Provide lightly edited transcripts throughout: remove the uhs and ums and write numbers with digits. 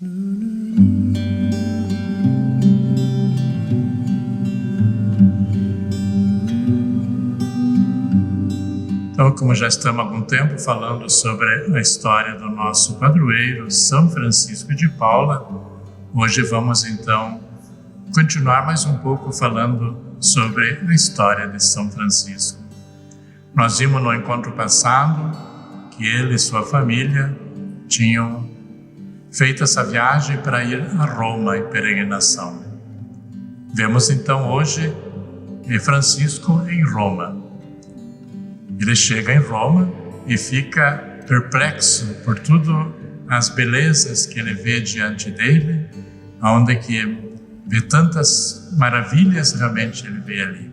Então, como já estamos há algum tempo falando sobre a história do nosso padroeiro, São Francisco de Paula, hoje vamos então continuar mais um pouco falando sobre a história de São Francisco. Nós vimos no encontro passado que ele e sua família tinham feito essa viagem para ir a Roma em peregrinação. Vemos então hoje Francisco em Roma. Ele chega em Roma e fica perplexo por tudo as belezas que ele vê diante dele, onde que vê tantas maravilhas realmente ele vê ali.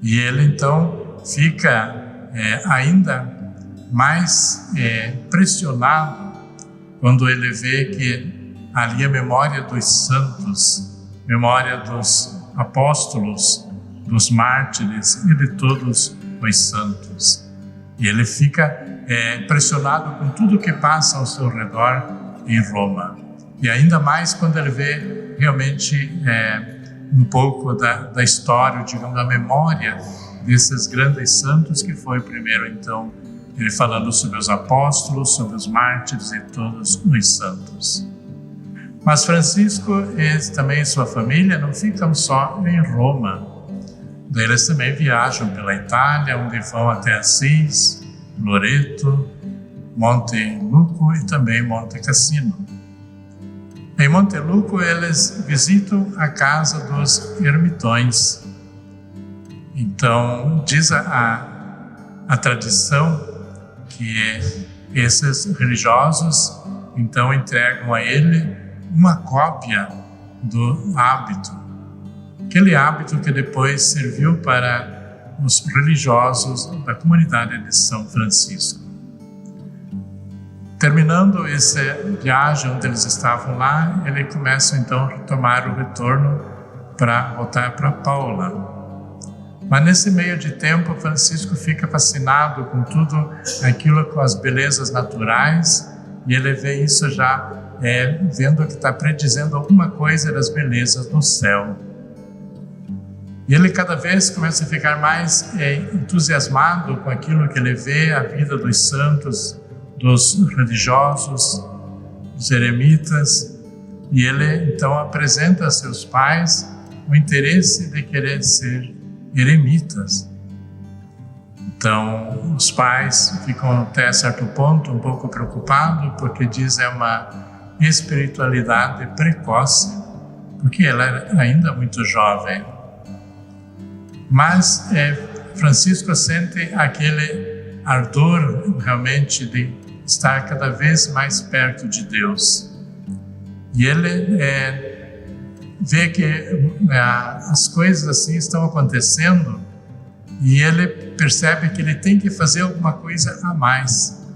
E ele então fica ainda mais pressionado quando ele vê que ali a memória dos santos, memória dos apóstolos, dos mártires e de todos os santos. E ele fica impressionado com tudo que passa ao seu redor em Roma. E ainda mais quando ele vê realmente um pouco da história, digamos, da memória desses grandes santos, que foi primeiro então ele falando sobre os apóstolos, sobre os mártires e todos os santos. Mas Francisco e também sua família não ficam só em Roma. Eles também viajam pela Itália, onde vão até Assis, Loreto, Monte Luco e também Monte Cassino. Em Monte Luco eles visitam a casa dos ermitões. Então diz a tradição que esses religiosos então entregam a ele uma cópia do hábito. Aquele hábito que depois serviu para os religiosos da comunidade de São Francisco. Terminando essa viagem onde eles estavam lá, ele começa então a retomar o retorno para voltar para Paula. Mas nesse meio de tempo, Francisco fica fascinado com tudo aquilo, com as belezas naturais, e ele vê isso já vendo que está predizendo alguma coisa das belezas do céu. E ele cada vez começa a ficar mais entusiasmado com aquilo que ele vê, a vida dos santos, dos religiosos, dos eremitas. E ele então apresenta a seus pais o interesse de querer ser eremitas. Então os pais ficam até certo ponto um pouco preocupados, porque diz é uma espiritualidade precoce, porque ela era ainda muito jovem. Mas Francisco sente aquele ardor realmente de estar cada vez mais perto de Deus. E ele vê que as coisas assim estão acontecendo, e ele percebe que ele tem que fazer alguma coisa a mais.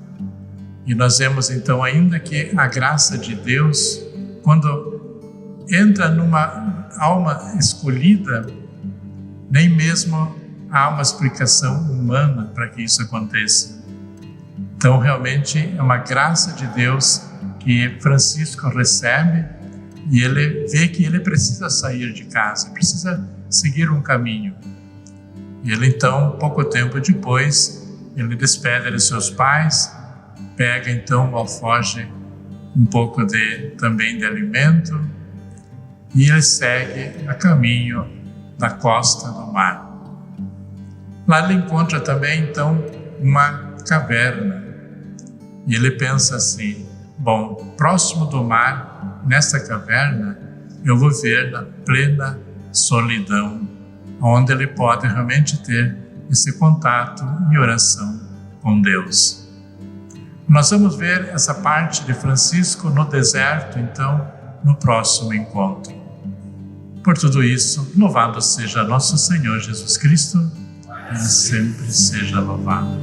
E nós vemos então ainda que a graça de Deus, quando entra numa alma escolhida, nem mesmo há uma explicação humana para que isso aconteça. Então, realmente, é uma graça de Deus que Francisco recebe, e ele vê que ele precisa sair de casa, precisa seguir um caminho. E ele, então, pouco tempo depois, ele despede de seus pais, pega, então, o alforje, um pouco também de alimento, e ele segue a caminho da costa do mar. Lá ele encontra também, então, uma caverna. E ele pensa assim, bom, próximo do mar, nessa caverna, eu vou ver na plena solidão, onde ele pode realmente ter esse contato e oração com Deus. Nós vamos ver essa parte de Francisco no deserto, então, no próximo encontro. Por tudo isso, louvado seja nosso Senhor Jesus Cristo, e sempre seja louvado.